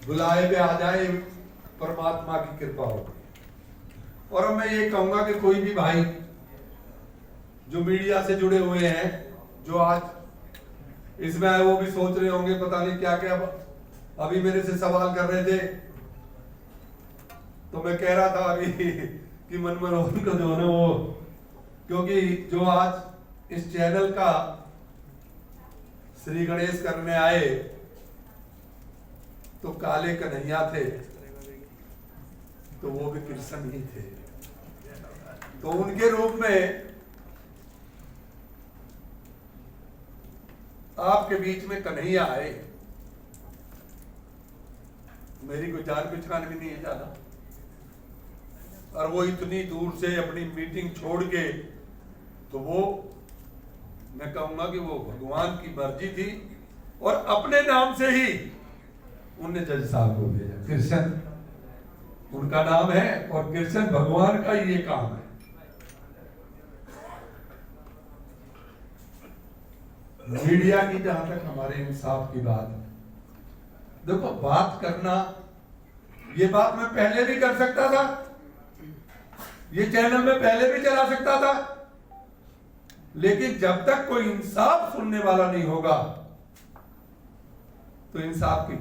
बुलाए पे आ जाए, परमात्मा की कृपा होगी। और अब मैं ये कहूंगा कि कोई भी भाई जो मीडिया से जुड़े हुए हैं, जो आज इसमें आए, वो भी सोच रहे होंगे पता नहीं क्या क्या। अभी मेरे से सवाल कर रहे थे तो मैं कह रहा था अभी कि मनमोहन को जो है वो, क्योंकि जो आज इस चैनल का श्री गणेश करने आए तो काले कन्हैया थे, तो वो भी कृष्ण ही थे। तो उनके रूप में आपके बीच में कन्हैया आए। मेरी कोई जान पहचान भी नहीं है ज्यादा, और वो इतनी दूर से अपनी मीटिंग छोड़ के, तो वो मैं कहूंगा कि वो भगवान की मर्जी थी, और अपने नाम से ही उनने जज साहब को भेजा। कृष्ण उनका नाम है और कृष्ण भगवान का ये काम है। मीडिया की जहां तक हमारे इंसाफ की बात है, देखो बात करना, ये बात मैं पहले भी कर सकता था, ये चैनल में पहले भी चला सकता था, लेकिन जब तक कोई इंसाफ सुनने वाला नहीं होगा तो इंसाफ की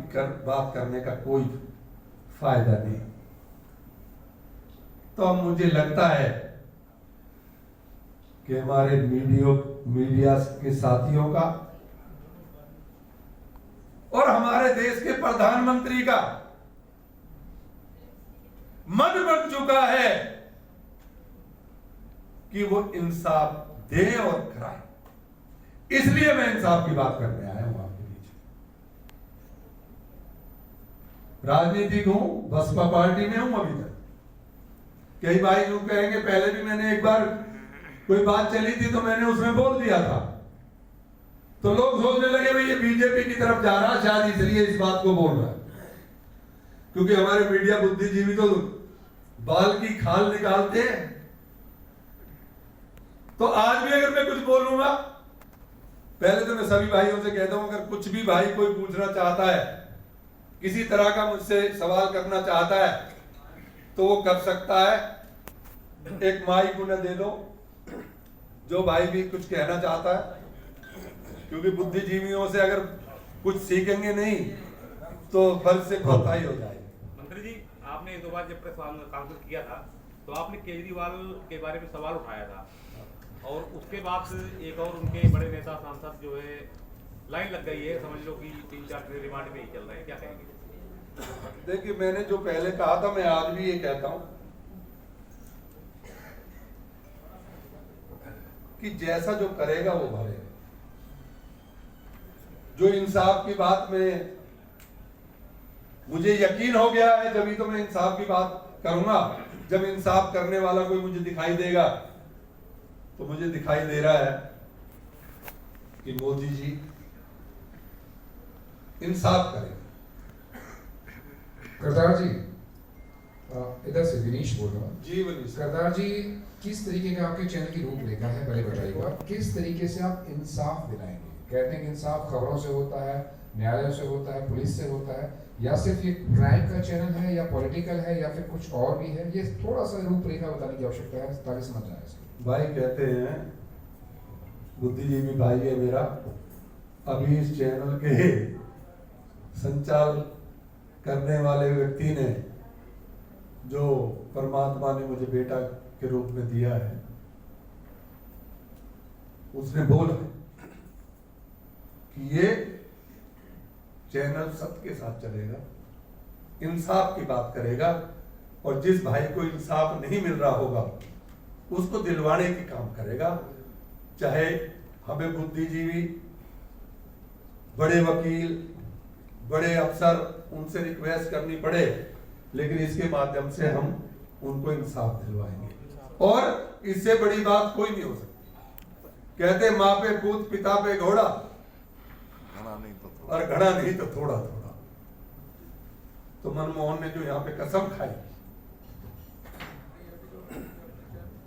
बात करने का कोई फायदा नहीं। तो अब मुझे लगता है कि हमारे मीडिया के साथियों का और हमारे देश के प्रधानमंत्री का मन बन चुका है कि वो इंसाफ दे और कराए। इसलिए मैं इंसाफ की बात करने आया हूं आपके बीच। राजनीतिक हूं, बसपा पार्टी में हूं अभी तक। कई भाई लोग कहेंगे पहले भी मैंने एक बार कोई बात चली थी तो मैंने उसमें बोल दिया था, तो लोग सोचने लगे भाई ये बीजेपी की तरफ जा रहा, शायद इसलिए इस बात को बोल रहा है। क्योंकि हमारे मीडिया बुद्धिजीवी तो बाल की खाल निकालते हैं। तो आज भी अगर मैं कुछ बोलूंगा, पहले तो मैं सभी भाइयों से कहता हूं, अगर कुछ भी भाई कोई पूछना चाहता है, किसी तरह का मुझसे सवाल करना चाहता है, तो वो कर सकता है। एक माइक उन्हें दे दो, जो भाई भी कुछ कहना चाहता है, क्योंकि बुद्धिजीवियों से अगर कुछ सीखेंगे नहीं तो फल से कोताही हो जाएगी। मंत्री जी, आपने 2 बार जब प्रेस कॉन्फ्रेंस किया था तो आपने केजरीवाल के बारे में सवाल उठाया था, और उसके बाद एक और उनके बड़े नेता सांसद जो है लाइन लग गई है, समझ लो कि 3-4 दिन रिमांड में ही चल रहे हैं, क्या कहेंगे? देखिए, मैंने जो पहले कहा था मैं आज भी ये कहता हूं कि जैसा जो करेगा वो भरेगा। जो इंसाफ की बात में मुझे यकीन हो गया है, जब ही तो मैं इंसाफ की बात करूंगा। जब इंसाफ करने वाला कोई मुझे दिखाई देगा, तो मुझे दिखाई दे रहा है कि मोदी जी इंसाफ करेंगे। करतार जी, इधर से विनीश बोल रहा हूँ। जी विनीश। करतार जी, किस तरीके का आपके चैनल की रूपरेखा है, पहले बताइएगा। किस तरीके से आप इंसाफ दिलाएंगे? कहते हैं कि इंसाफ खबरों से होता है, न्यायालयों से होता है, पुलिस से होता है, या सिर्फ ये क्राइम का चैनल है, या पॉलिटिकल है, या फिर कुछ और भी है? ये थोड़ा सा रूपरेखा बताने की आवश्यकता है ताकि समझ आए इसको। भाई कहते हैं, बुद्धिजीवी भाई है मेरा, अभी इस चैनल के संचालन करने वाले व्यक्ति ने, जो परमात्मा ने मुझे बेटा के रूप में दिया है, उसने बोला कि ये चैनल सत्य के साथ चलेगा, इंसाफ की बात करेगा, और जिस भाई को इंसाफ नहीं मिल रहा होगा उसको दिलवाने की काम करेगा। चाहे हमें बुद्धिजीवी, बड़े वकील, बड़े अफसर, उनसे रिक्वेस्ट करनी पड़े, लेकिन इसके माध्यम से हम उनको इंसाफ दिलवाएंगे। और इससे बड़ी बात कोई नहीं हो सकती। कहते माँ पे पूत, पिता पे घोड़ा, और घड़ा नहीं तो थोड़ा थोड़ा। तो मनमोहन ने जो यहाँ पे कसम खाई,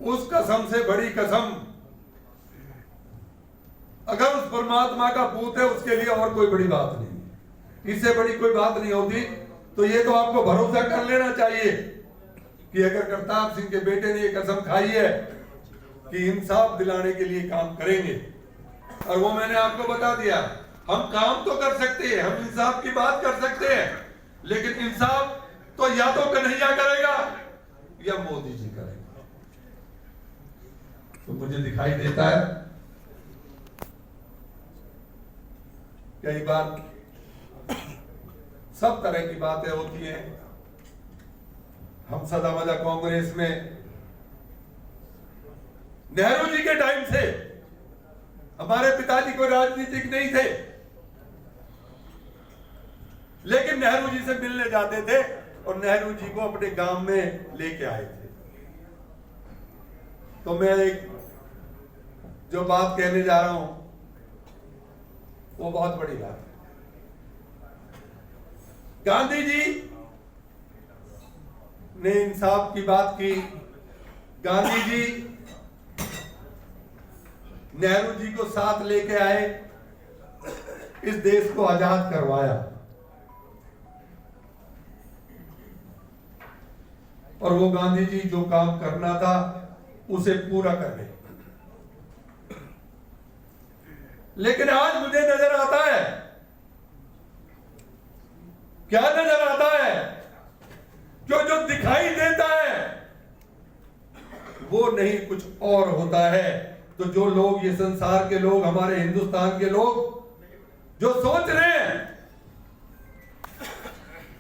उस कसम से बड़ी कसम अगर उस परमात्मा का पूत है, उसके लिए और कोई बड़ी बात नहीं, इससे बड़ी कोई बात नहीं होती। तो ये तो आपको भरोसा कर लेना चाहिए कि अगर करतार सिंह के बेटे ने ये कसम खाई है कि इंसाफ दिलाने के लिए काम करेंगे, और वो मैंने आपको बता दिया, हम काम तो कर सकते हैं, हम इंसाफ की बात कर सकते हैं, लेकिन इंसाफ तो या तो कन्हैया करेगा या मोदी जी करेगा। तो मुझे दिखाई देता है कई बार सब तरह की बातें होती हैं। हम सदा मजा कांग्रेस में नेहरू जी के टाइम से, हमारे पिताजी कोई राजनीतिक नहीं थे, लेकिन नेहरू जी से मिलने जाते थे और नेहरू जी को अपने गांव में लेके आए थे। तो मैं एक जो बात कहने जा रहा हूं वो बहुत बड़ी बात है। गांधी जी ने इंसाफ की बात की, गांधी जी नेहरू जी को साथ लेके आए, इस देश को आजाद करवाया, और वो गांधी जी जो काम करना था उसे पूरा कर गए। लेकिन आज मुझे नजर आता है, क्या नजर आता है, जो दिखाई देता है वो नहीं कुछ और होता है। तो जो लोग, ये संसार के लोग, हमारे हिंदुस्तान के लोग जो सोच रहे हैं,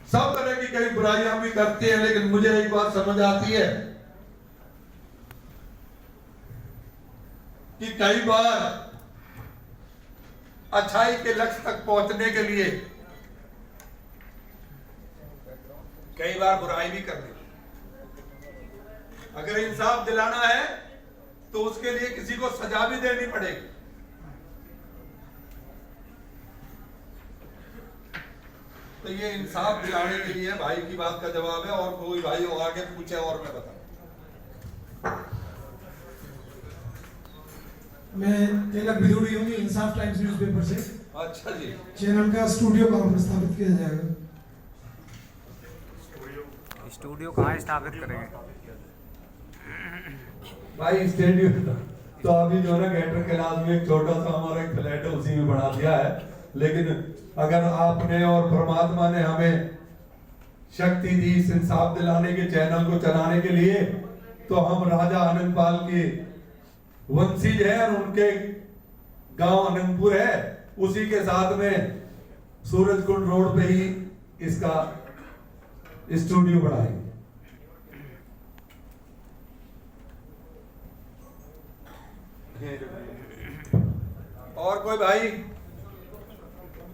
सब तरह की कई बुराइयां भी करते हैं, लेकिन मुझे एक बात समझ आती है कि कई बार अच्छाई के लक्ष्य तक पहुंचने के लिए कई बार बुराई भी करनी। अगर इंसाफ दिलाना है तो उसके लिए किसी को सजा भी देनी पड़ेगी। तो ये इंसाफ दिलाने के लिए भाई की बात का जवाब है, और कोई भाई आगे पूछे और मैं बताऊं। मैं तिलक भिदुड़ी हूँ इंसाफ टाइम्स न्यूज़पेपर से। अच्छा जी। चैनल का स्टूडियो कहाँ पर स्थापित किया जाएगा? स्टूडियो कहाँ स्थापित करेंगे भाई? स्टूडियो तो अभी जो है ना गेटर कैलाश में एक छोटा सा हमारा एक फ्लैट है, उसी में बना दिया है। लेकिन अगर आपने और परमात्मा ने हमें शक्ति दी इस इंसाफ दिलाने के चैनल को चलाने के लिए, तो हम राजा आनंदपाल के वंशीज है, और उनके गांव आनंदपुर है, उसी के साथ में सूरजकुंड रोड पे ही इसका स्टूडियो बनाएंगे। और कोई भाई?